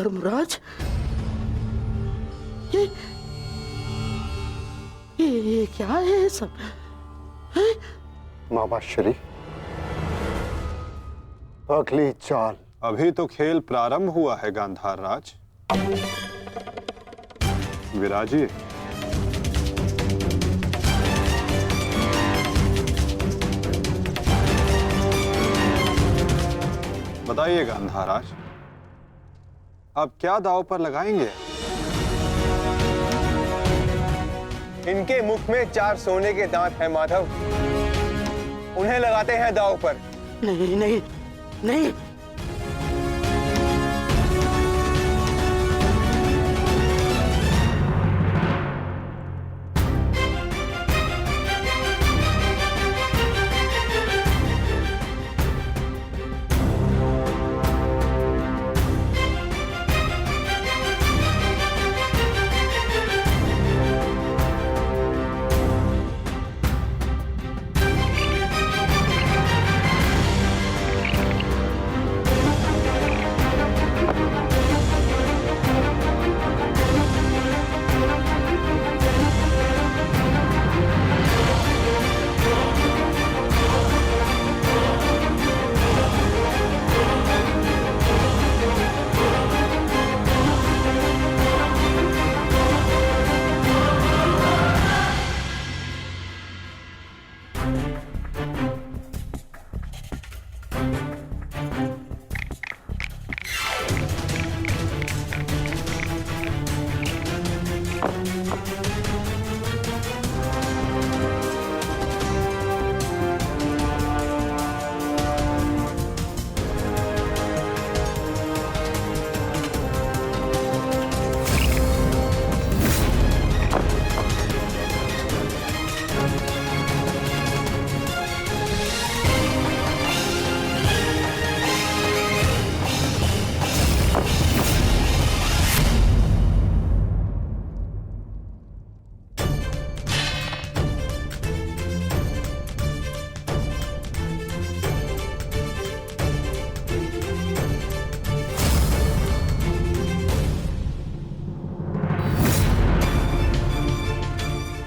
धर्मराज, ये क्या है सब? मामा श्री, अगली चाल। अभी तो खेल प्रारंभ हुआ है गांधार राज। विराजिए। बताइए गांधार राज, अब क्या दांव पर लगाएंगे? इनके मुख में 4 सोने के दांत हैं माधव, उन्हें लगाते हैं दांव पर। नहीं नहीं नहीं,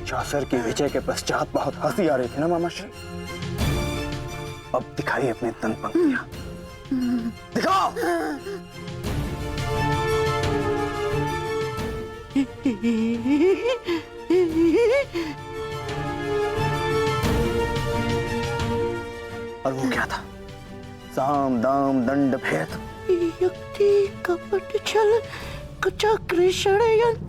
चासर की विजय के पश्चात बहुत हंसी आ रही थी ना मामाश्री, अब दिखाइए अपनी तन पंक्तियां, दिखाओ। और वो क्या था? साम दाम दंड भेद, युक्ति कपट छल कुचक्र षड्यंत्र।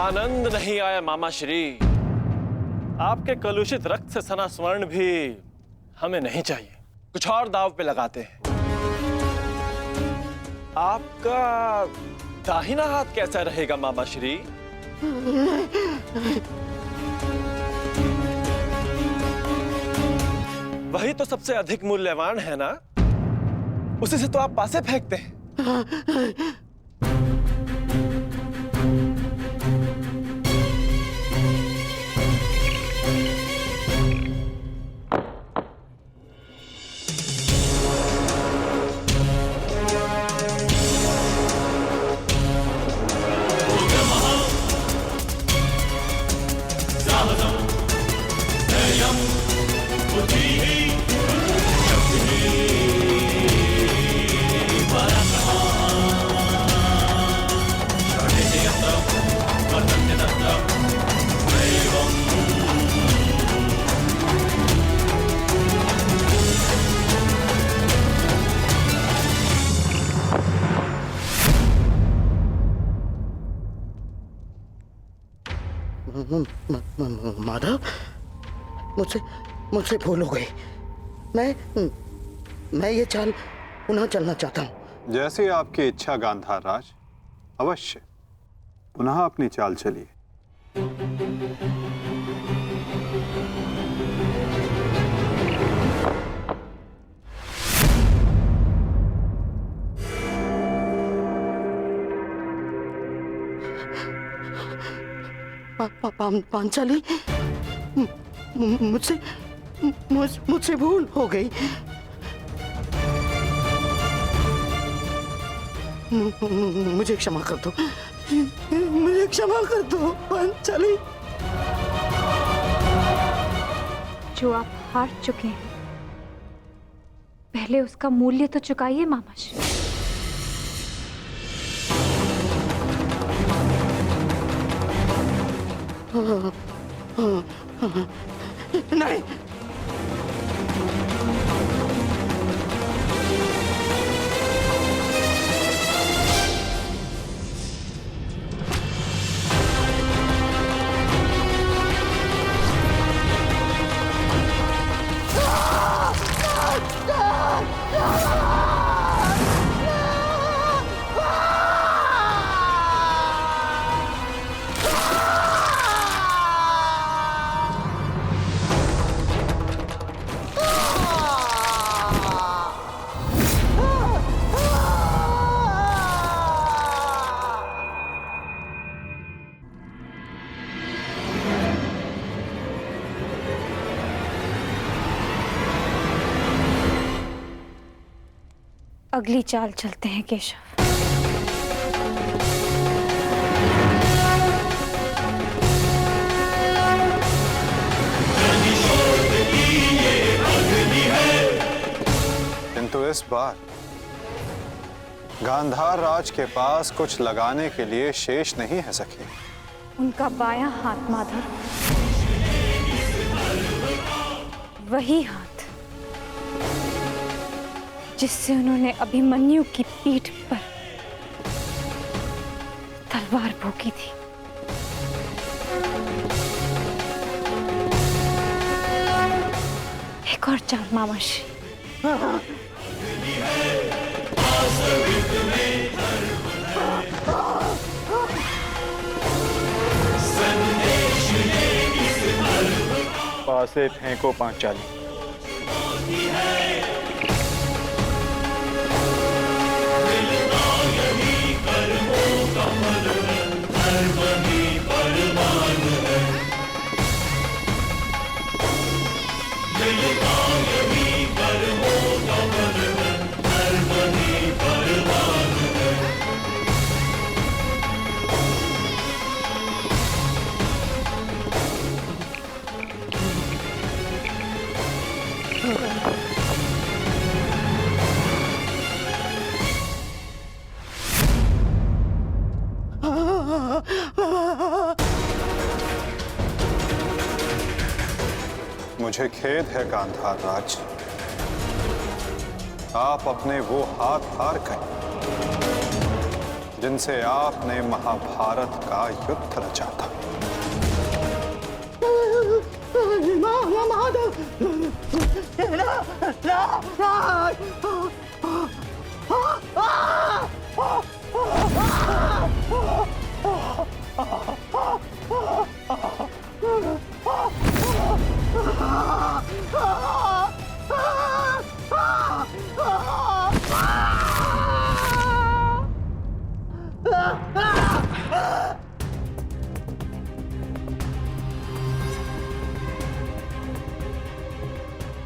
आनंद नहीं आया मामा श्री, आपके कलुषित रक्त से सना स्वर्ण भी हमें नहीं चाहिए। कुछ और दाव पे लगाते हैं। आपका दाहिना हाथ कैसा रहेगा मामा श्री? वही तो सबसे अधिक मूल्यवान है ना, उसी से तो आप पासे फेंकते हैं। माधव, मुझसे मुझसे भूल हो गई। मैं ये चाल पुनः चलना चाहता हूँ। जैसी आपकी इच्छा गांधार राज, अवश्य पुनः अपनी चाल चलिए। पांचाली, मुझसे भूल हो गई। मुझे क्षमा कर दो, मुझे क्षमा कर दो पांचाली। जो आप हार चुके हैं, पहले उसका मूल्य तो चुकाइए मामाश्री। नहीं, अगली चाल चलते हैं केशव। किंतु इस बार गांधार राज के पास कुछ लगाने के लिए शेष नहीं है सखी। उनका बायां हाथ माधव, वही हाथ जिससे उन्होंने अभिमन्यु की पीठ पर तलवार भोंकी थी। एक और चाल मामाश्री। पासे फेंको पांचाली। मुझे खेद है गांधार राज, आप अपने वो हाथ हार गए जिनसे आपने महाभारत का युद्ध रचा था।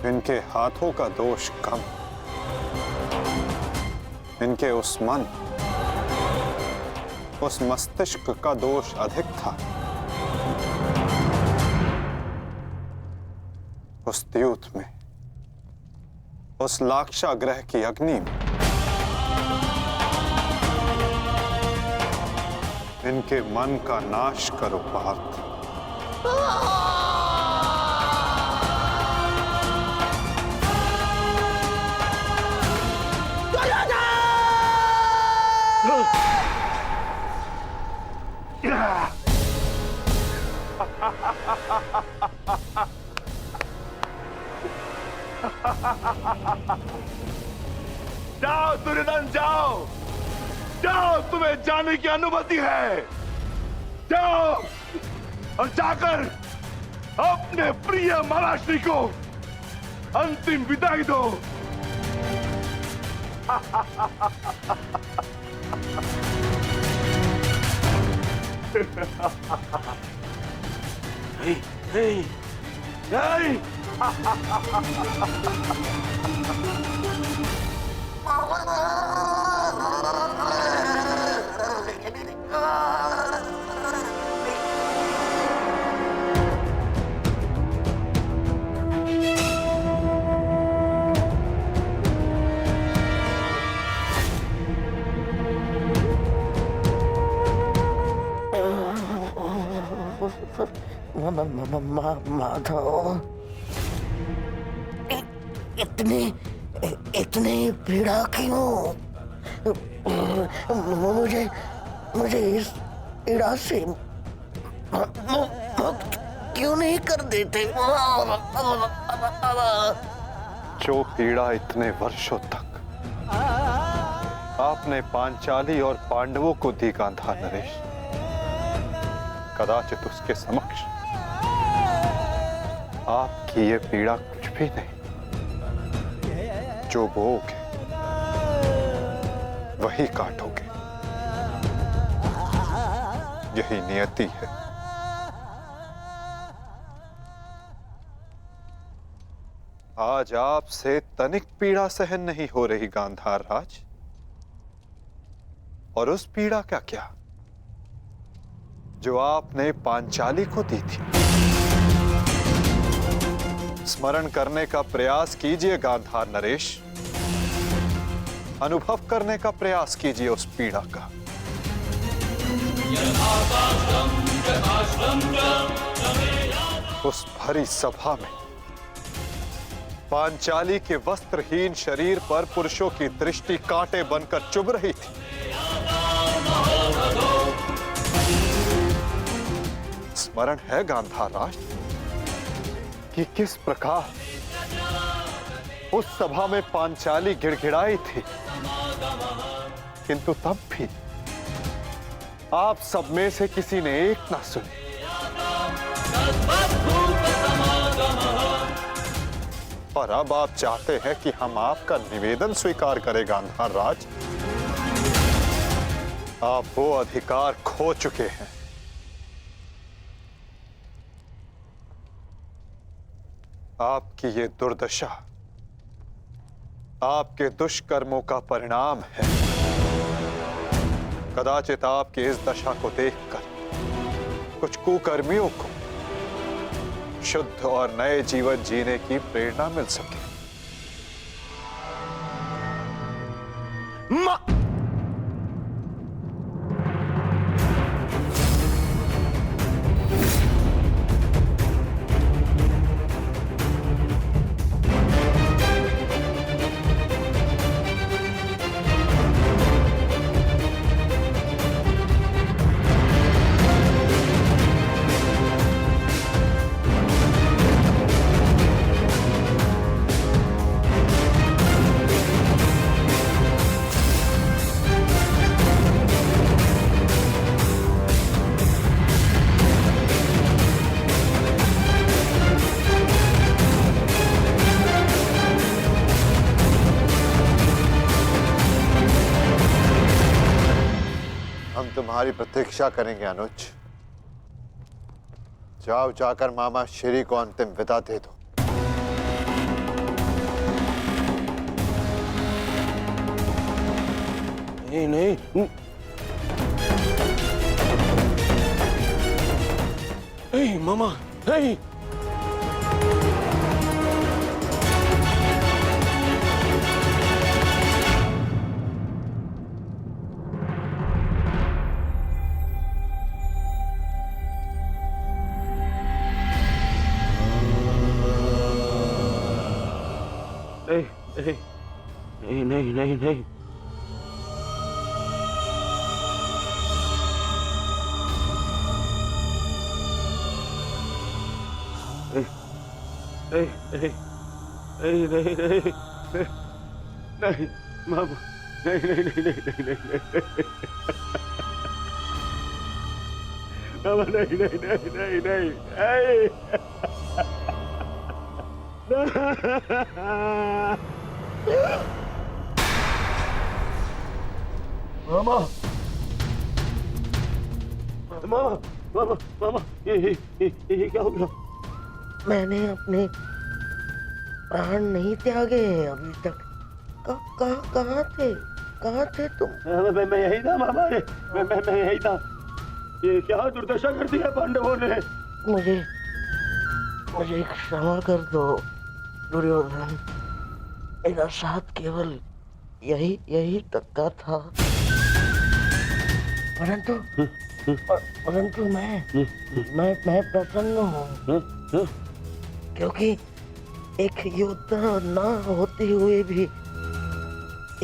इनके हाथों का दोष कम, इनके उस मन, उस मस्तिष्क का दोष अधिक था। उस द्यूत में, उस लाक्षागृह की अग्नि में इनके मन का नाश करो पार्थ। जाओ दुर्योधन जाओ, जाओ, तुम्हें जाने की अनुमति है। जाओ और जाकर अपने प्रिय महाराष्ट्री को अंतिम विदाई दो। नहीं, नहीं, नहीं। माधव, इतनी इतनी पीड़ा क्यों? मुझे इस पीड़ा से मुक्त क्यों नहीं कर देते? जो पीड़ा इतने वर्षों तक आपने पांचाली और पांडवों को दी गांधार नरेश, कदाचित उसके समक्ष आपकी ये पीड़ा कुछ भी नहीं। जो बोओगे वही काटोगे, यही नियति है। आज आपसे तनिक पीड़ा सहन नहीं हो रही गांधार राज, और उस पीड़ा का क्या जो आपने पांचाली को दी थी। स्मरण करने का प्रयास कीजिए गांधार नरेश, अनुभव करने का प्रयास कीजिए उस पीड़ा का। उस भरी सभा में पांचाली के वस्त्रहीन शरीर पर पुरुषों की दृष्टि कांटे बनकर चुभ रही थी। स्मरण है गांधार राज कि किस प्रकार उस सभा में पांचाली गिड़गिड़ाई थी, किंतु तब भी आप सब में से किसी ने एक ना सुनी। और अब आप चाहते हैं कि हम आपका निवेदन स्वीकार करें गांधार राज। आप वो अधिकार खो चुके हैं। आपकी ये दुर्दशा आपके दुष्कर्मों का परिणाम है। कदाचित आपकी इस दशा को देखकर कुछ कुकर्मियों को शुद्ध और नए जीवन जीने की प्रेरणा मिल सके। तुम्हारी प्रतीक्षा करेंगे अनुज। जाओ, जाकर मामा श्री को अंतिम विदा दे दो। नहीं, नहीं, नहीं मामा, नहीं। नहीं, नहीं, नहीं, नहीं। नहीं नहीं नहीं नहीं नहीं नहीं मामा नहीं नहीं नहीं नहीं नहीं नहीं मामा नहीं नहीं नहीं नहीं नहीं मामा मामा मामा मामा ये क्या हो गया? मैंने अपने प्राण नहीं त्यागे हैं अभी तक। कहाँ थे तुम? मैं यही था मामा, मैं यही था। ये क्या दुर्दशा कर दी है पांडवों ने? मुझे क्षमा कर दो दुर्योधन। मेरा साथ केवल यही तक का था, परंतु मैं प्रसन्न हूँ क्योंकि एक योद्धा ना होते हुए भी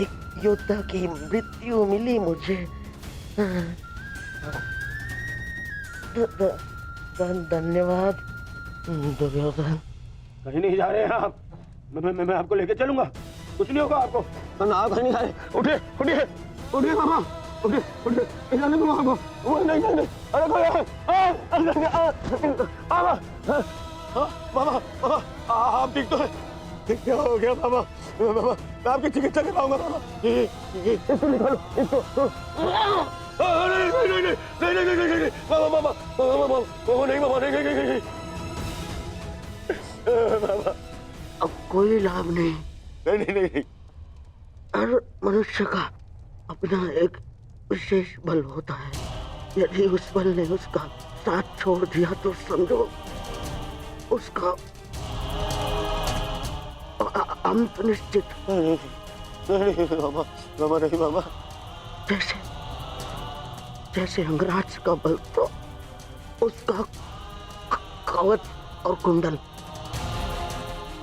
एक योद्धा की मृत्यु मिली मुझे। धन्यवाद दुर्योधन। कहीं नहीं जा रहे हैं आप। मैं आपको लेके चलूंगा, कुछ नहीं होगा आपको। ना कहीं नहीं जा रहे। उठिए उठिए उठिए मामा, उठिए उठिए, जाने दो आपको। नहीं नहीं नहीं, अरे मामा मामा मामा, आप ठीक तो है? क्या हो गया मामा? मामा मैं आपकी चिकित्सा कराऊंगा मामा। इसको निकालो, इसको। नहीं नहीं नहीं नहीं नहीं नहीं नहीं, मामा मामा मामा मामा नहीं, मामा नहीं नहीं नहीं मामा। अब कोई लाभ नहीं। नहीं नहीं नहीं। हर मनुष्य का अपना एक विशेष बल होता है। यदि उस बल ने उसका साथ छोड़ दिया तो समझो उसका अंत निश्चित। नहीं मामा, मामा नहीं मामा। जैसे अंगराज का बल तो उसका कवच और कुंडल,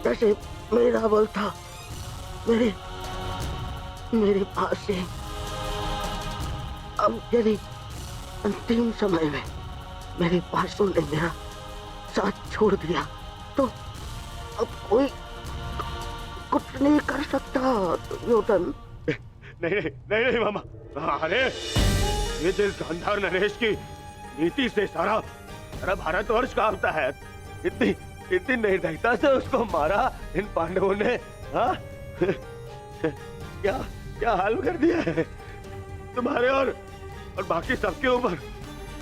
जैसे मेरा बल था मेरे पास से। अब यदि अंतिम समय में मेरे पासों ने मेरा साथ छोड़ दिया तो अब कोई कुछ नहीं कर सकता दुर्योधन। नहीं नहीं नहीं नहीं मामा। अरे ये जिस गांधार नरेश की नीति से सारा भारतवर्ष कांपता है, इतनी निर्दयता से उसको मारा इन पांडवों ने। हाँ क्या हाल कर दिया है तुम्हारे और बाकी सबके ऊपर।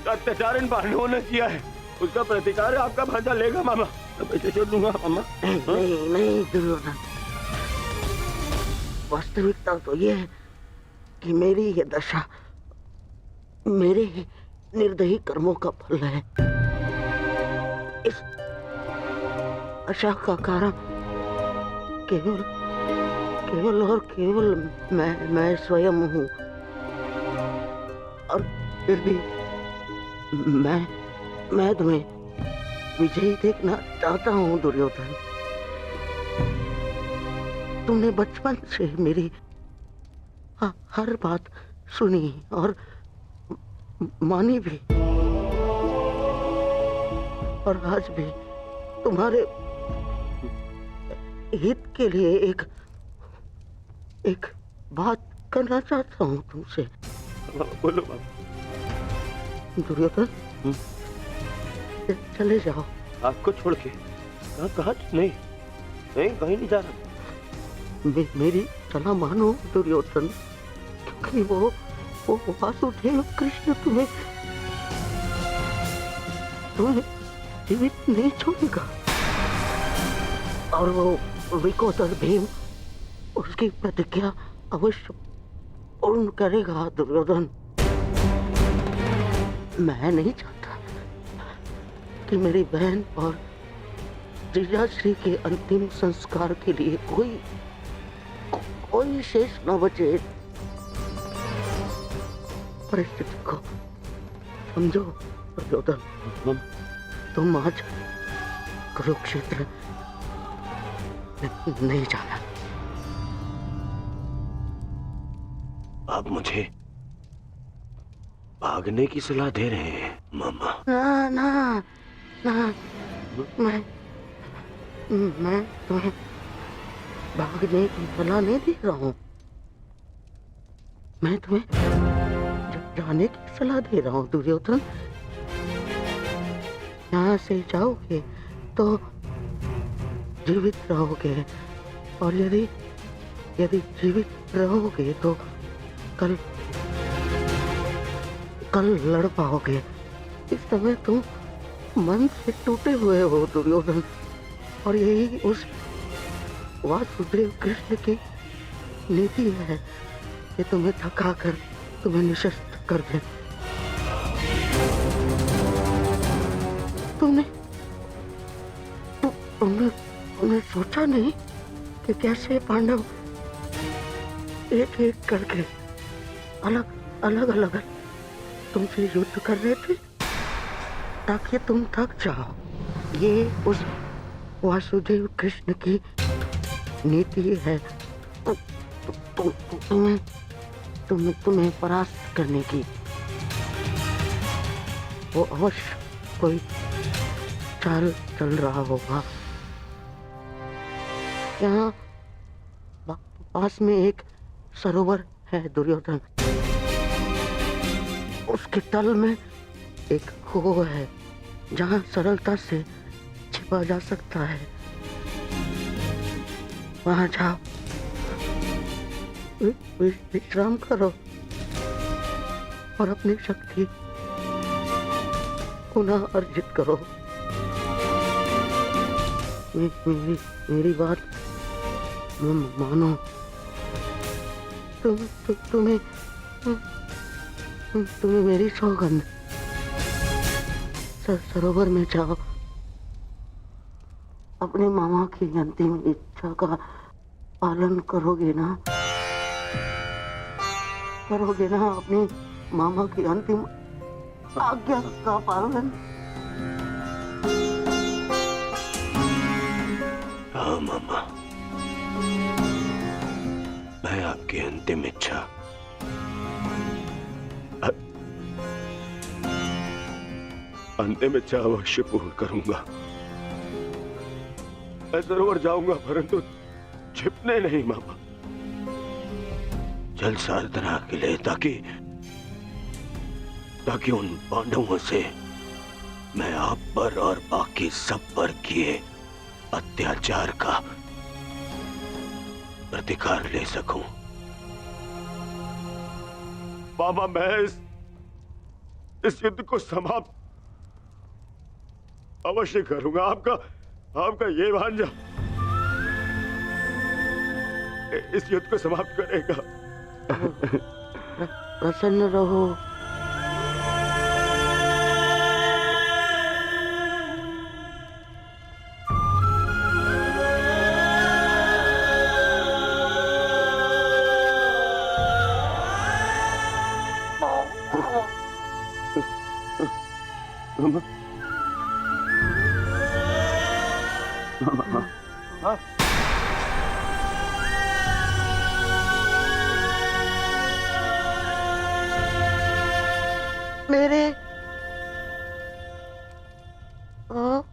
अत्याचार इन पांडवों ने किया है, उसका प्रतिकार आपका भांजा लेगा मामा। पैसे छोड़ दूंगा मामा। नहीं दुर्योधन, वास्तविकता तो ये है कि मेरी ये दशा मेरे ही निर्दयी कर्मों का फल है। इस आशा का कारण केवल और केवल मैं स्वयं हूँ। और फिर भी मैं तुम्हें विजयी देखना चाहता हूँ दुर्योधन। तुमने बचपन से मेरी हर बात सुनी और मानी भी, और आज भी तुम्हारे हित के लिए एक बात करना चाहता हूँ तुमसे। बोलो बाबा। दुर्योधन चले जाओ। आपको छोड़ के? कहाँ? नहीं कहीं नहीं जा रहा। मेरी सलाह मानो दुर्योधन, क्योंकि वो वासुदेव कृष्ण तुम्हें जीवित नहीं छोड़ेगा, और वो विकोदर भीम उसकी प्रतिज्ञा अवश्य पूर्ण करेगा दुर्योधन। मैं नहीं चाहता कि मेरी बहन और जीजाश्री के अंतिम संस्कार के लिए कोई शेष न बचे। परिस्थिति को समझो दुर्योधन। तुम आज कुरुक्षेत्र नहीं जाना। आप मुझे भागने की सलाह दे रहे हैं मामा? ना, मैं तुम्हें भागने की सलाह नहीं दे रहा हूँ, मैं तुम्हें जाने की सलाह दे रहा हूँ दुर्योधन। यहाँ से जाओगे तो जीवित रहोगे, और यदि जीवित रहोगे तो कल लड़ पाओगे। इस समय तुम मन से टूटे हुए हो दुर्योधन, और यही उस वासुदेव कृष्ण की नीति है कि तुम्हें थकाकर तुम्हें निशस्त्र कर दे। तुमने सोचा नहीं कि कैसे पांडव एक एक करके अलग तुमसे युद्ध कर रहे थे ताकि तुम थक जाओ। ये उस वासुदेव कृष्ण की नीति है तुम्हें परास्त करने की। वो अवश्य कोई चाल चल रहा होगा। यहाँ पास में एक सरोवर है दुर्योधन, उसके तल में एक कुआं है जहाँ सरलता से छिपा जा सकता है। वहां जाओ, विश्राम करो और अपनी शक्ति पुनः अर्जित करो। मेरी बात मानो। तुम्हें मेरी सौगंध। सरोवर में जाओ, अपने मामा की अंतिम इच्छा का पालन करोगे ना? अपने मामा की अंतिम आज्ञा का पालन? हाँ मामा, मैं आपकी अंतिम इच्छा अवश्य पूर्ण करूंगा। मैं सरोवर जाऊंगा, परंतु छिपने नहीं मामा, जल साधना के लिए, ताकि उन पांडवों से मैं आप पर और बाकी सब पर किए अत्याचार का प्रतिकार ले सकूं। मामा, मैं इस युद्ध को समाप्त अवश्य करूंगा। आपका ये भांजा इस युद्ध को समाप्त करेगा। प्रसन्न रहो। मेरे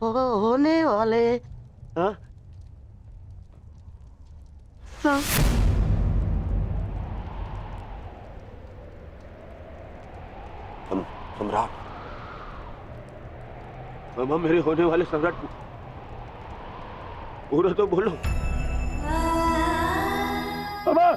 होने वाले सम्राट, मामा, मेरे होने वाले सम्राट पूरा तो बोलो। मामा,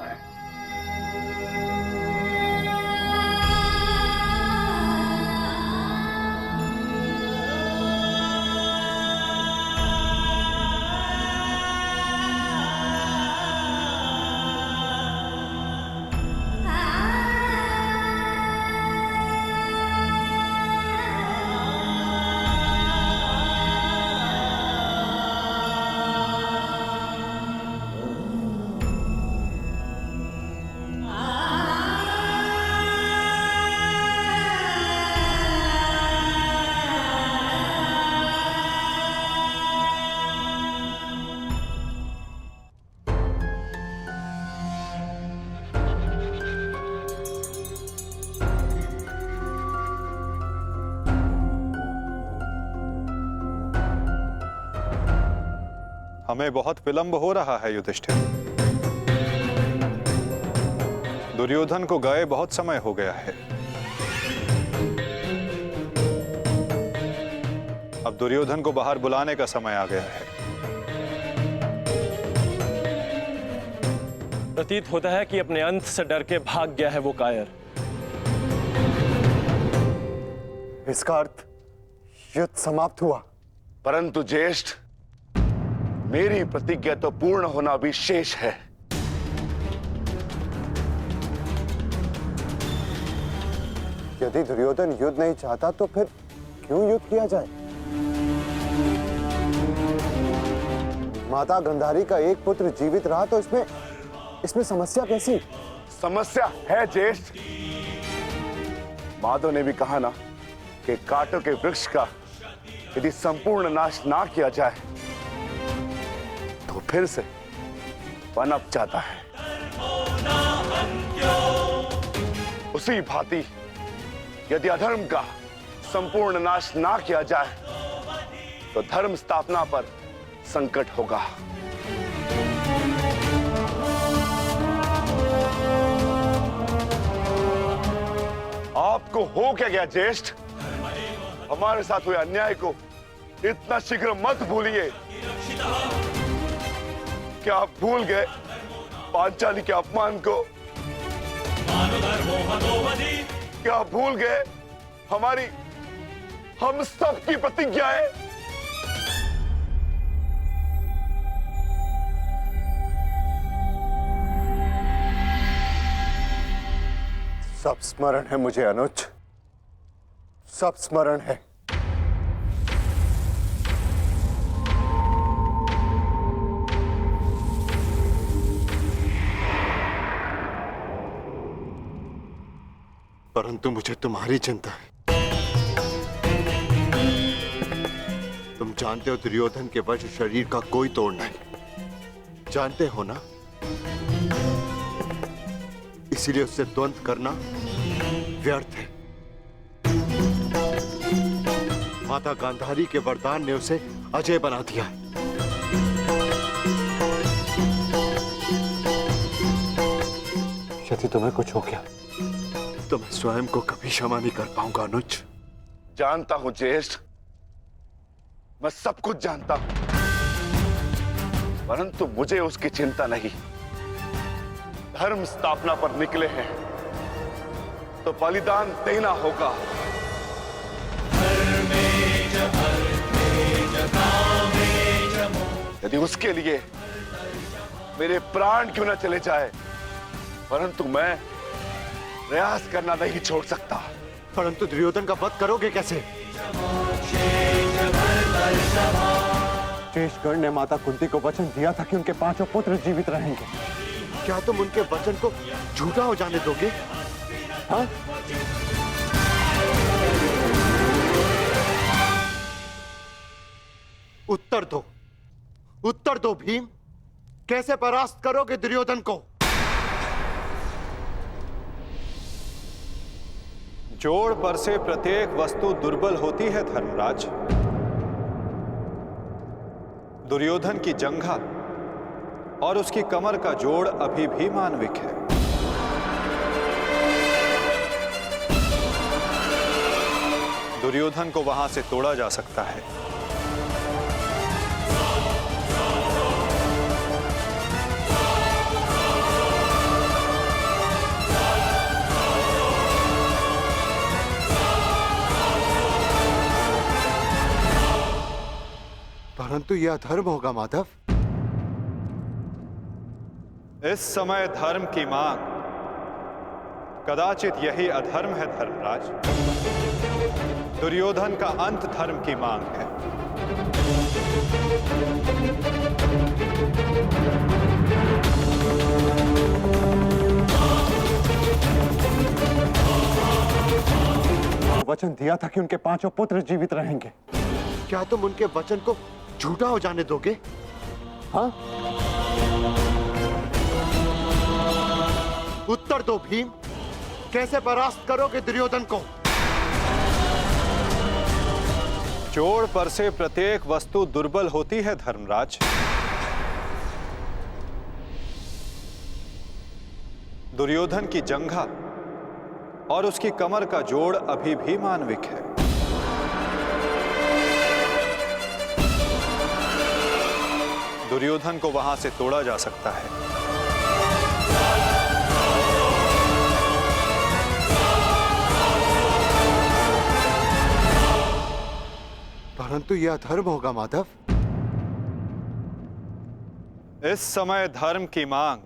हमें बहुत विलंब हो रहा है युधिष्ठिर। दुर्योधन को गए बहुत समय हो गया है। अब दुर्योधन को बाहर बुलाने का समय आ गया है। प्रतीत होता है कि अपने अंत से डर के भाग गया है वो कायर। इसका अर्थ युद्ध समाप्त हुआ। परंतु ज्येष्ठ, मेरी प्रतिज्ञा तो पूर्ण होना भी शेष है। यदि दुर्योधन युद्ध नहीं चाहता तो फिर क्यों युद्ध किया जाए? माता गांधारी का एक पुत्र जीवित रहा तो इसमें समस्या कैसी? समस्या है ज्येष्ठ। माधव ने भी कहा ना कि कांटों के वृक्ष का यदि संपूर्ण नाश ना किया जाए तो फिर से पनप जाता है। उसी भांति यदि अधर्म का संपूर्ण नाश ना किया जाए तो धर्म स्थापना पर संकट होगा। आपको हो क्या गया ज्येष्ठ? हमारे साथ हुए अन्याय को इतना शीघ्र मत भूलिए। क्या आप भूल गए पांचाली के अपमान को? क्या आप भूल गए हम सब की प्रतिज्ञाएं? सब स्मरण है मुझे अनुज, सब स्मरण है। परंतु मुझे तुम्हारी चिंता है। तुम जानते हो दुर्योधन के वश शरीर का कोई तोड़ नहीं, जानते हो ना? इसीलिए उससे द्वंद्व करना व्यर्थ है। माता गांधारी के वरदान ने उसे अजय बना दिया। यदि तुम्हें कुछ हो गया तो मैं स्वयं को कभी क्षमा नहीं कर पाऊंगा अनुज। जानता हूं ज्येष्ठ, मैं सब कुछ जानता हूं, परंतु मुझे उसकी चिंता नहीं। धर्म स्थापना पर निकले हैं तो बलिदान देना होगा। यदि उसके लिए मेरे प्राण क्यों न चले जाए, परंतु मैं प्रयास करना नहीं छोड़ सकता। परंतु दुर्योधन का वध करोगे कैसे? शेषगढ़ ने माता कुंती को वचन दिया था कि उनके 5 पुत्र जीवित रहेंगे। क्या तुम उनके वचन को झूठा हो जाने दोगे? हाँ? उत्तर दो भीम, कैसे परास्त करोगे दुर्योधन को? जोड़ पर से प्रत्येक वस्तु दुर्बल होती है धर्मराज। दुर्योधन की जंघा और उसकी कमर का जोड़ अभी भी मानविक है। दुर्योधन को वहां से तोड़ा जा सकता है। परंतु यह अधर्म होगा माधव। इस समय धर्म की मांग, कदाचित यही अधर्म है धर्मराज। दुर्योधन का अंत धर्म की मांग है। वचन दिया था कि उनके 5 पुत्र जीवित रहेंगे। क्या तुम उनके वचन को झूठा हो जाने दोगे? हाँ? उत्तर दो भीम, कैसे परास्त करोगे दुर्योधन को? जोड़ पर से प्रत्येक वस्तु दुर्बल होती है धर्मराज। दुर्योधन की जंघा और उसकी कमर का जोड़ अभी भी मानविक है। दुर्योधन को वहां से तोड़ा जा सकता है। परंतु यह अधर्म होगा माधव। इस समय धर्म की मांग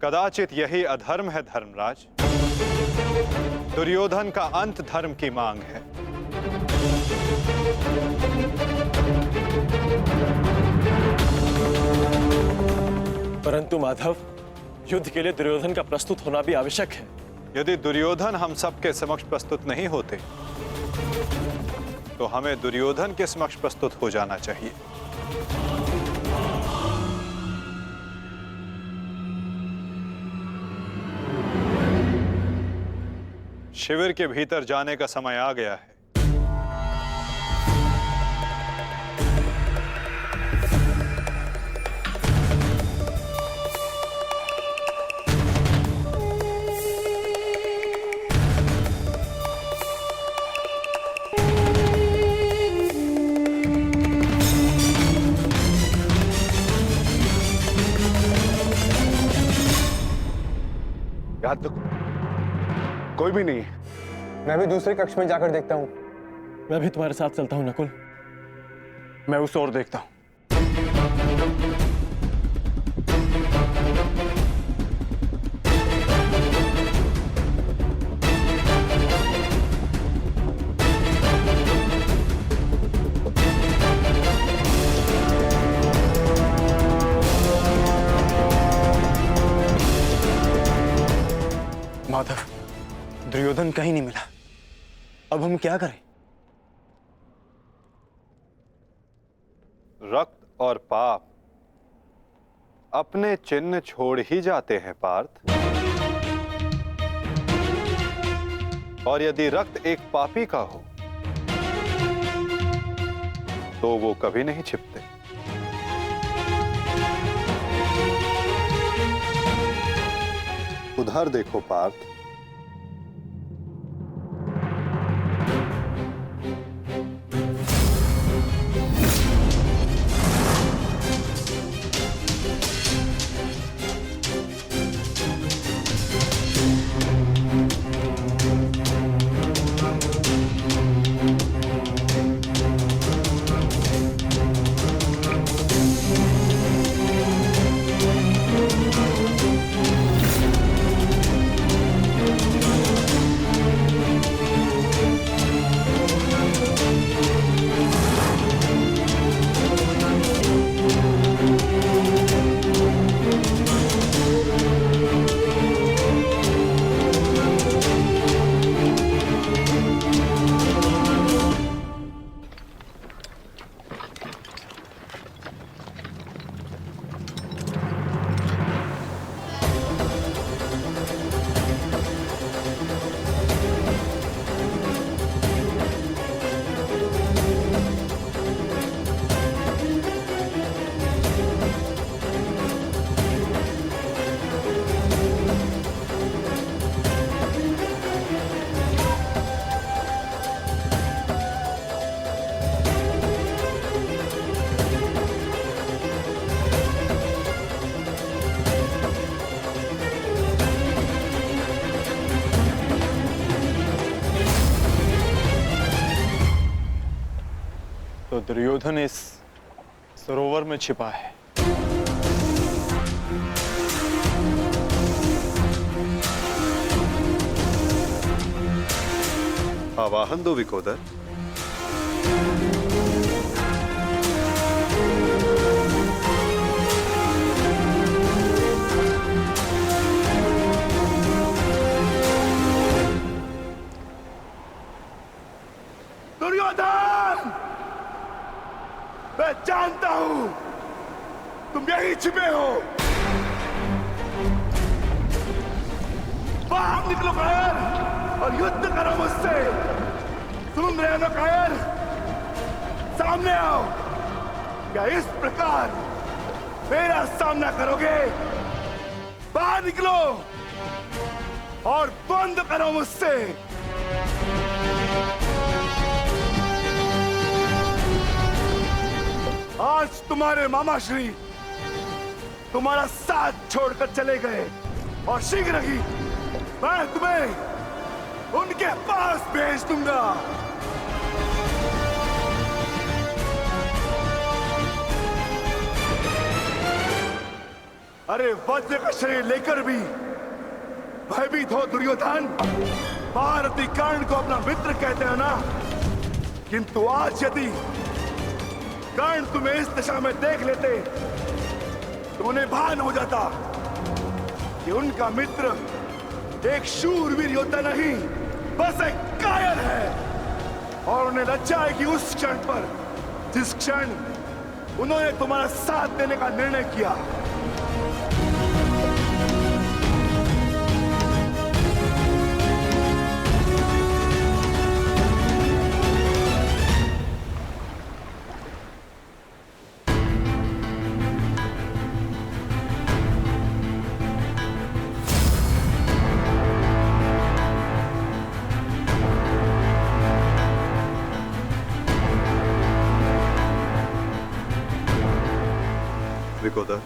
कदाचित यही अधर्म है धर्मराज। दुर्योधन का अंत धर्म की मांग है। परंतु माधव, युद्ध के लिए दुर्योधन का प्रस्तुत होना भी आवश्यक है। यदि दुर्योधन हम सबके समक्ष प्रस्तुत नहीं होते तो हमें दुर्योधन के समक्ष प्रस्तुत हो जाना चाहिए। शिविर के भीतर जाने का समय आ गया है। याद तो कोई भी नहीं है। मैं भी दूसरे कक्ष में जाकर देखता हूँ। मैं भी तुम्हारे साथ चलता हूँ नकुल। मैं उस ओर देखता हूं। माधव, दुर्योधन कहीं नहीं मिला। अब हम क्या करें? रक्त और पाप अपने चिन्ह छोड़ ही जाते हैं पार्थ। और यदि रक्त एक पापी का हो तो वो कभी नहीं छिपते। उधर देखो पार्थ। तो दुर्योधन इस सरोवर में छिपा है। आवाहन दो विकोदर। दुर्योधन, मैं जानता हूं तुम यहीं छिपे हो। बाहर निकलो कायर और युद्ध करो मुझसे। सुन रहे हो ना कायर? सामने आओ। क्या इस प्रकार मेरा सामना करोगे? बाहर निकलो और बंद करो मुझसे। आज तुम्हारे मामा श्री तुम्हारा साथ छोड़कर चले गए और शीघ्र ही मैं तुम्हें उनके पास भेज दूंगा। अरे वज्र का शरीर लेकर भी भयभीत हो दुर्योधन। महारथी कर्ण को अपना मित्र कहते हैं ना, किंतु आज यदि कर्ण तुम्हें इस दशा में देख लेते तो उन्हें भान हो जाता कि उनका मित्र एक शूरवीर योद्धा नहीं, बस एक कायर है। और उन्हें लज्जा आएगी उस क्षण पर जिस क्षण उन्होंने तुम्हारा साथ देने का निर्णय किया। विकोदर,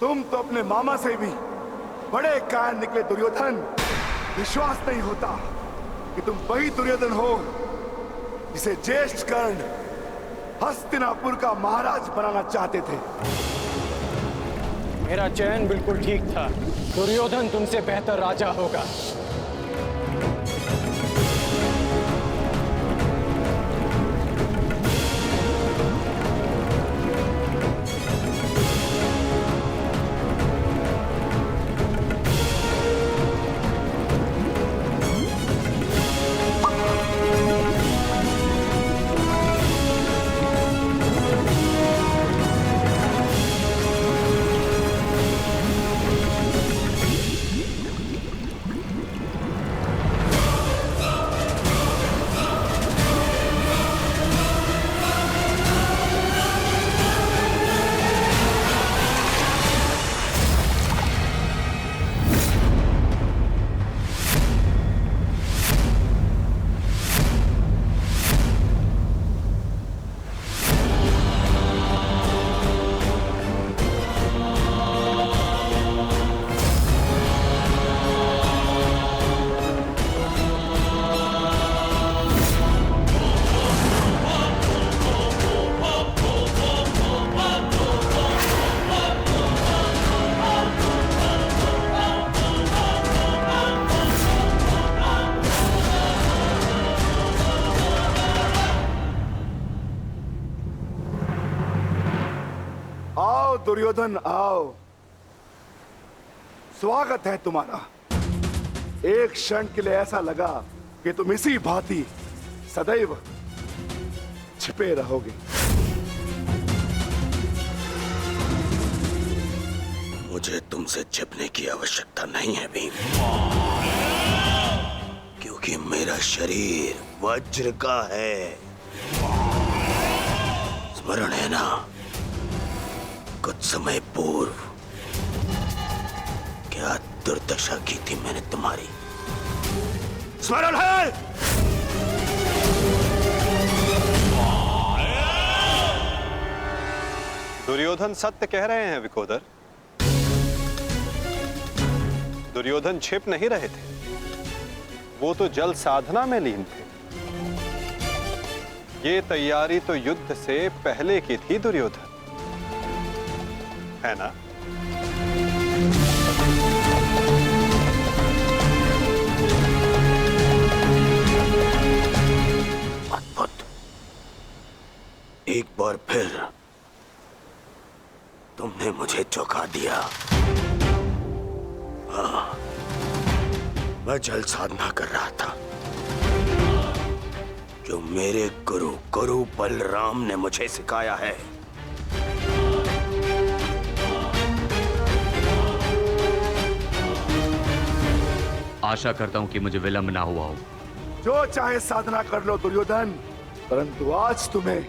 तुम तो अपने मामा से भी बड़े कायर निकले दुर्योधन। विश्वास नहीं होता कि तुम वही दुर्योधन हो जिसे ज्येष्ठ कर्ण हस्तिनापुर का महाराज बनाना चाहते थे। मेरा चयन बिल्कुल ठीक था। दुर्योधन तुमसे बेहतर राजा होगा। दुर्योधन आओ, स्वागत है तुम्हारा। एक क्षण के लिए ऐसा लगा कि तुम इसी भांति सदैव छिपे रहोगे। वो मुझे तुमसे छिपने की आवश्यकता नहीं है भीम, क्योंकि मेरा शरीर वज्र का है। स्मरण है ना, कुछ समय पूर्व क्या दुर्दशा की थी मैंने तुम्हारी? स्मरण है? दुर्योधन सत्य कह रहे हैं विकोदर। दुर्योधन छिप नहीं रहे थे, वो तो जल साधना में लीन थे। ये तैयारी तो युद्ध से पहले की थी दुर्योधन, है ना? अद्भुत। एक बार फिर तुमने मुझे चौंका दिया। हाँ, मैं जल साधना कर रहा था जो मेरे गुरु बलराम ने मुझे सिखाया है। आशा करता हूं कि मुझे विलंब ना हुआ हो। जो चाहे साधना कर लो दुर्योधन, परंतु आज तुम्हें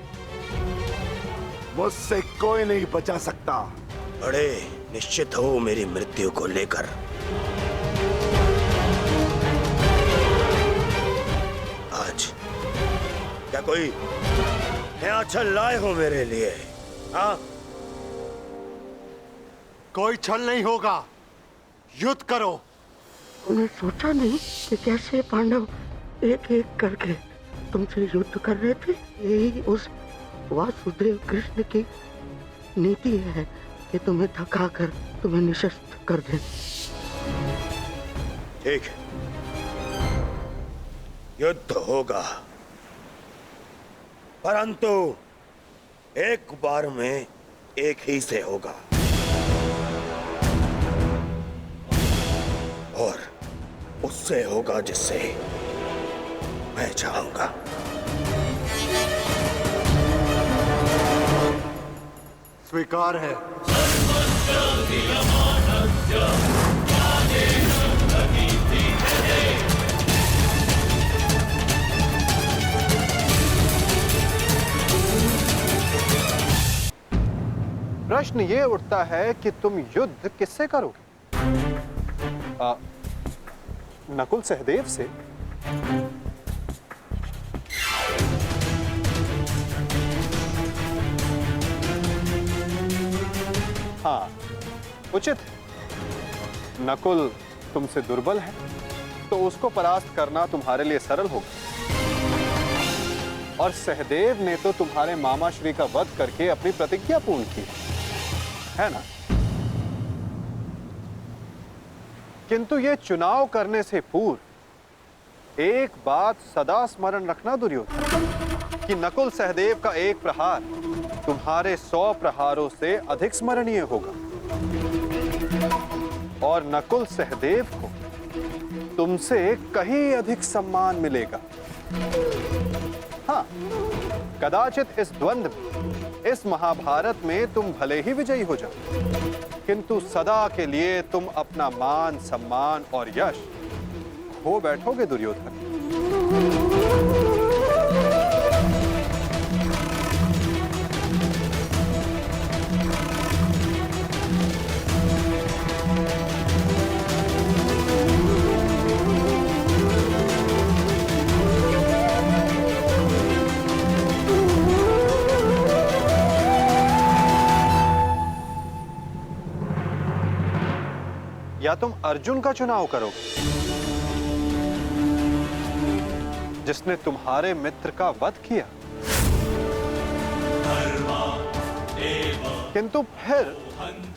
मुझसे कोई नहीं बचा सकता। बड़े निश्चित हो मेरी मृत्यु को लेकर। आज क्या कोई नया छल लाए हो मेरे लिए? हाँ? कोई छल नहीं होगा, युद्ध करो। उन्हें सोचा नहीं कि कैसे पांडव एक एक करके तुमसे युद्ध कर रहे थे। यही उस वासुदेव कृष्ण की नीति है कि तुम्हें थकाकर तुम्हें निशस्त्र कर दे। ठीक है, युद्ध होगा, परंतु एक बार में एक ही से होगा, और उससे होगा जिससे मैं चाहूंगा। स्वीकार है। प्रश्न ये उठता है कि तुम युद्ध किससे करोगे? नकुल सहदेव से? हाँ, उचित है। नकुल तुमसे दुर्बल है, तो उसको परास्त करना तुम्हारे लिए सरल होगा। और सहदेव ने तो तुम्हारे मामा श्री का वध करके अपनी प्रतिज्ञा पूर्ण की है ना? किंतु ये चुनाव करने से पूर्व एक बात सदा स्मरण रखना दुर्योधन, कि नकुल सहदेव का एक प्रहार तुम्हारे 100 प्रहारों से अधिक स्मरणीय होगा, और नकुल सहदेव को तुमसे कहीं अधिक सम्मान मिलेगा। हाँ, कदाचित इस द्वंद्व में, इस महाभारत में तुम भले ही विजयी हो जाओ, किंतु सदा के लिए तुम अपना मान, सम्मान और यश खो बैठोगे दुर्योधन। या तुम अर्जुन का चुनाव करोगे, जिसने तुम्हारे मित्र का वध किया। किंतु फिर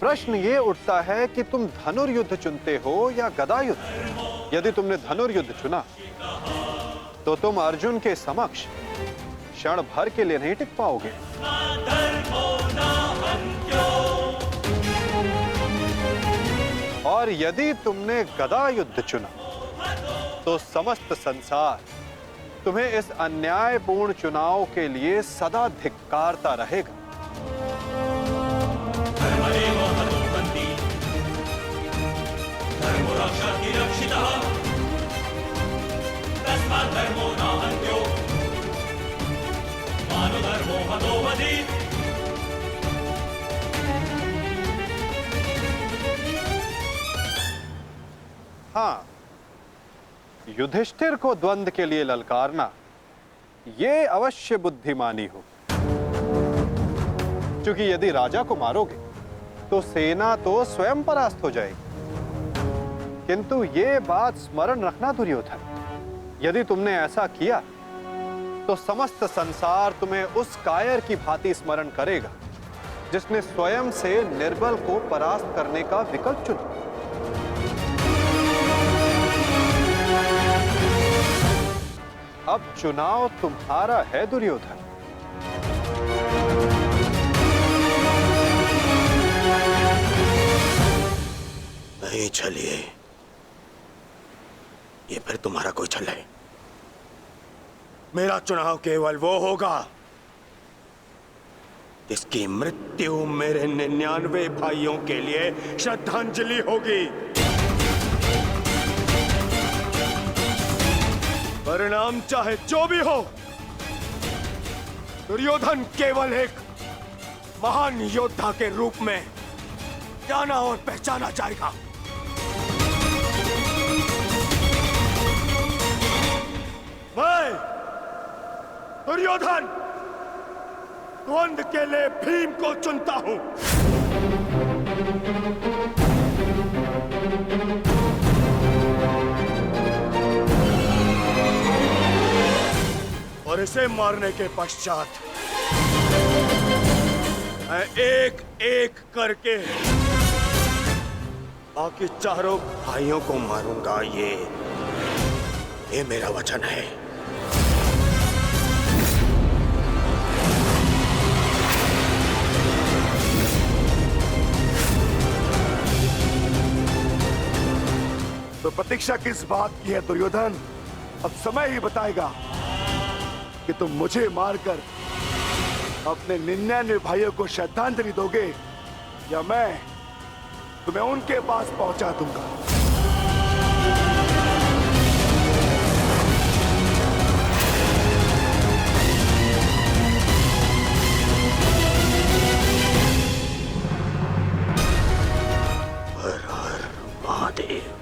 प्रश्न ये उठता है कि तुम धनुर्युद्ध चुनते हो या गदा युद्ध। यदि तुमने धनुर्युद्ध चुना तो तुम अर्जुन के समक्ष क्षण भर के लिए नहीं टिक पाओगे। और यदि तुमने गदा युद्ध चुना तो समस्त संसार तुम्हें इस अन्यायपूर्ण चुनाव के लिए सदा धिक्कारता रहेगा। हाँ, युधिष्ठिर को द्वंद्व के लिए ललकारना ये अवश्य बुद्धिमानी हो, क्योंकि यदि राजा को मारोगे तो सेना तो स्वयं परास्त हो जाएगी। किंतु ये बात स्मरण रखना दुर्योधन, यदि तुमने ऐसा किया तो समस्त संसार तुम्हें उस कायर की भांति स्मरण करेगा जिसने स्वयं से निर्बल को परास्त करने का विकल्प चुना। अब चुनाव तुम्हारा है दुर्योधन। नहीं चलिए, ये फिर तुम्हारा कोई छल है। मेरा चुनाव केवल वो होगा जिसकी मृत्यु मेरे 99 भाइयों के लिए श्रद्धांजलि होगी। परिणाम चाहे जो भी हो, दुर्योधन केवल एक महान योद्धा के रूप में जाना और पहचाना जाएगा। मैं दुर्योधन द्वंद्व के लिए भीम को चुनता हूं। और इसे मारने के पश्चात मैं एक एक करके बाकी चारों भाइयों को मारूंगा। ये मेरा वचन है। तो प्रतीक्षा किस बात की है दुर्योधन? अब समय ही बताएगा कि तुम मुझे मारकर अपने 99 भाइयों को श्रद्धांजलि दोगे या मैं तुम्हें उनके पास पहुंचा दूंगा। हर हर महादेव।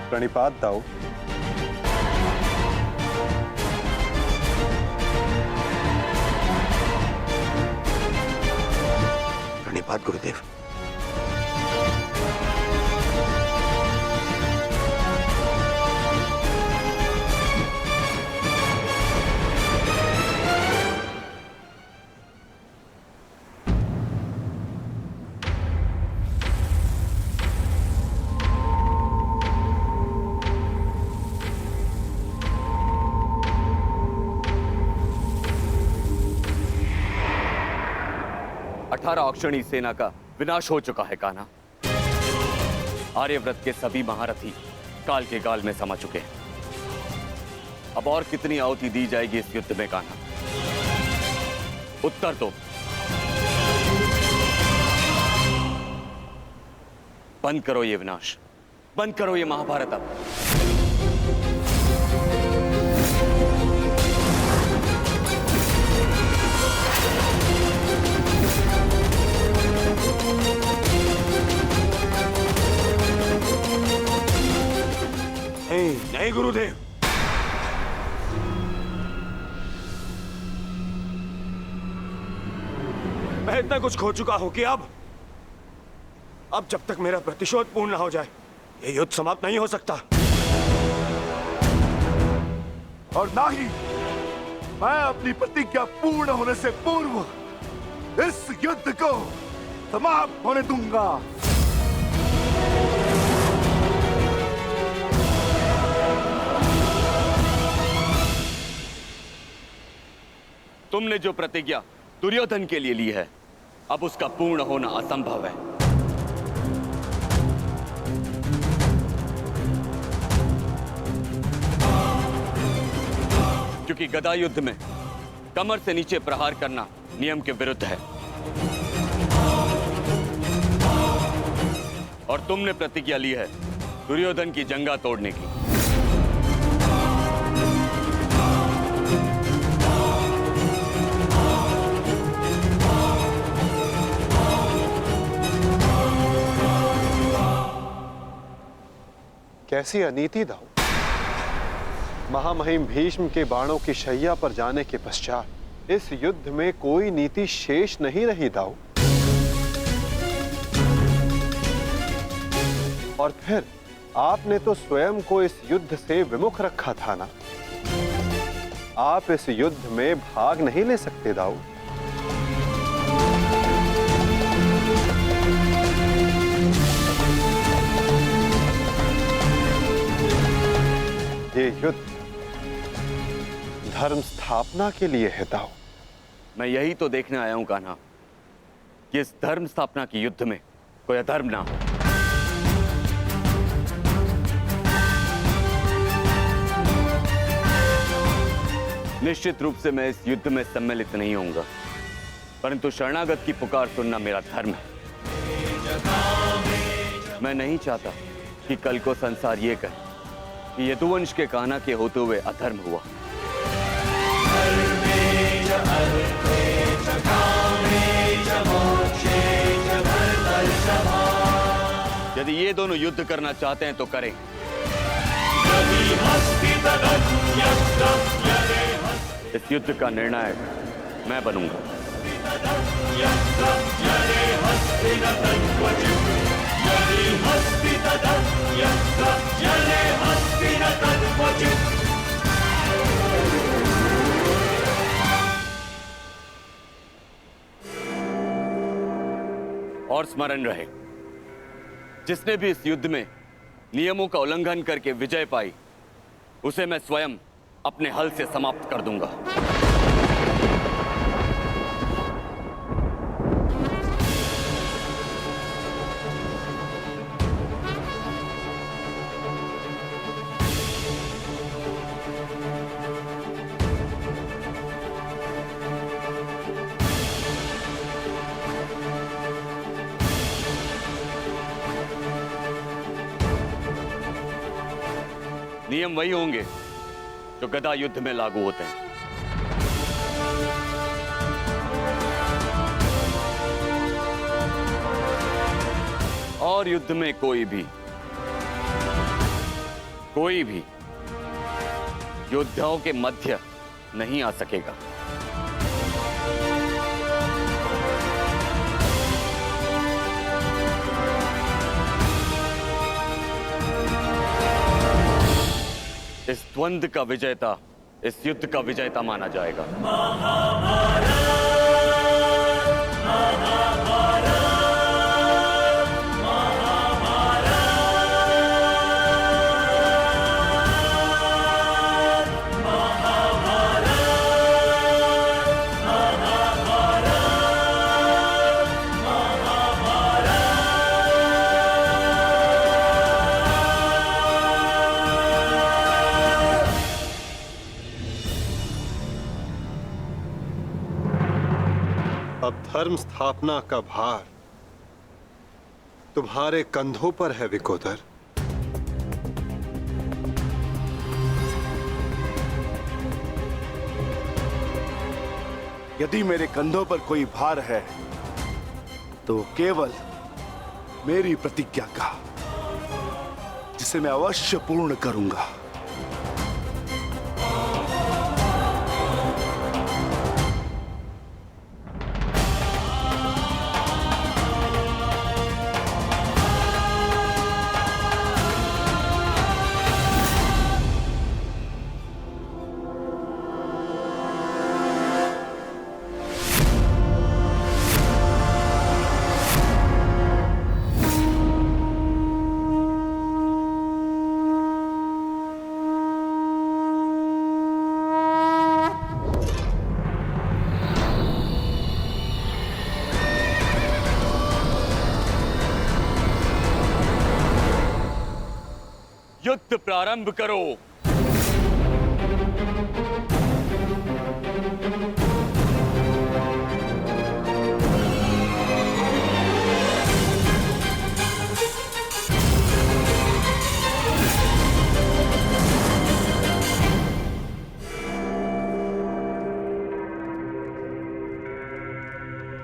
प्रणिपात दाऊ। प्रणिपात गुरुदेव। अक्षणी सेना का विनाश हो चुका है कान्हा। आर्यव्रत के सभी महारथी काल के गाल में समा चुके हैं। अब और कितनी आहुति दी जाएगी इस युद्ध में कान्हा? उत्तर दो। बंद करो ये विनाश, बंद करो ये महाभारत अब। गुरुदेव। मैं इतना कुछ खो चुका हूं कि अब जब तक मेरा प्रतिशोध पूर्ण ना हो जाए ये युद्ध समाप्त नहीं हो सकता। और ना ही मैं अपनी प्रतिज्ञा पूर्ण होने से पूर्व इस युद्ध को समाप्त होने दूंगा। तुमने जो प्रतिज्ञा दुर्योधन के लिए ली है, अब उसका पूर्ण होना असंभव है। क्योंकि गदा युद्ध में कमर से नीचे प्रहार करना नियम के विरुद्ध है और तुमने प्रतिज्ञा ली है दुर्योधन की जंगा तोड़ने की। कैसी अनीति दाऊ। महामहिम भीष्म के बाणों की शैया पर जाने के पश्चात इस युद्ध में कोई नीति शेष नहीं रही दाऊ। और फिर आपने तो स्वयं को इस युद्ध से विमुख रखा था ना। आप इस युद्ध में भाग नहीं ले सकते दाऊ। ये युद्ध धर्म स्थापना के लिए है दाऊ। मैं यही तो देखने आया हूं कान्हा कि इस धर्म स्थापना की युद्ध में कोई अधर्म ना हो। निश्चित रूप से मैं इस युद्ध में सम्मिलित नहीं होऊंगा, परंतु शरणागत की पुकार सुनना मेरा धर्म है। मैं नहीं चाहता कि कल को संसार ये कहे कि यदुवंश के कान्हा के होते हुए अधर्म हुआ। यदि ये दोनों युद्ध करना चाहते हैं तो करें। इस युद्ध का निर्णायक मैं बनूंगा। और स्मरण रहे, जिसने भी इस युद्ध में नियमों का उल्लंघन करके विजय पाई, उसे मैं स्वयं अपने हल से समाप्त कर दूंगा। नियम वही होंगे जो गदा युद्ध में लागू होते हैं। और युद्ध में कोई भी योद्धाओं के मध्य नहीं आ सकेगा। इस द्वंद्व का विजेता इस युद्ध का विजेता माना जाएगा। अब धर्म स्थापना का भार तुम्हारे कंधों पर है विकोदर। यदि मेरे कंधों पर कोई भार है तो केवल मेरी प्रतिज्ञा का, जिसे मैं अवश्य पूर्ण करूंगा। युद्ध प्रारंभ करो।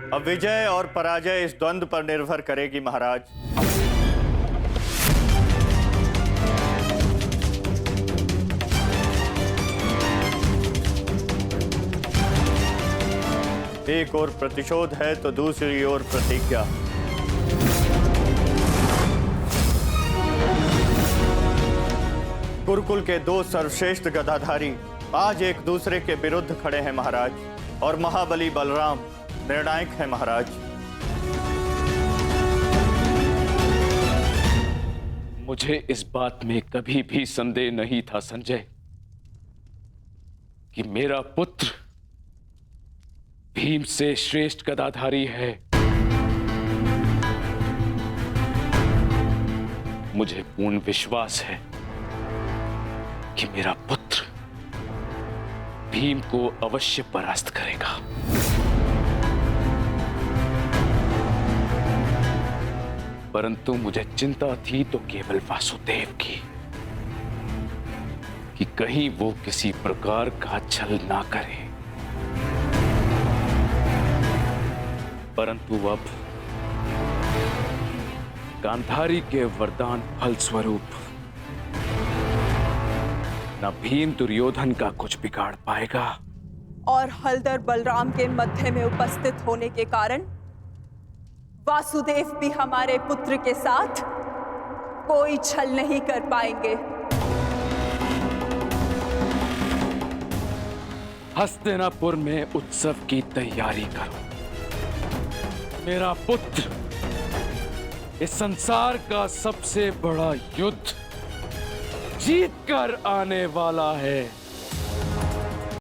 अब विजय और पराजय इस द्वंद्व पर निर्भर करेगी महाराज। एक ओर प्रतिशोध है तो दूसरी ओर प्रतिज्ञा। गुरुकुल के दो सर्वश्रेष्ठ गदाधारी आज एक दूसरे के विरुद्ध खड़े हैं महाराज, और महाबली बलराम निर्णायक है महाराज। मुझे इस बात में कभी भी संदेह नहीं था संजय कि मेरा पुत्र भीम से श्रेष्ठ गदाधारी है। मुझे पूर्ण विश्वास है कि मेरा पुत्र भीम को अवश्य परास्त करेगा। परंतु मुझे चिंता थी तो केवल वासुदेव की, कि कहीं वो किसी प्रकार का छल ना करे। परंतु अब गांधारी के वरदान फलस्वरूप न भीम दुर्योधन का कुछ बिगाड़ पाएगा, और हलधर बलराम के मध्य में उपस्थित होने के कारण वासुदेव भी हमारे पुत्र के साथ कोई छल नहीं कर पाएंगे। हस्तिनापुर में उत्सव की तैयारी करो। मेरा पुत्र इस संसार का सबसे बड़ा युद्ध जीत कर आने वाला है।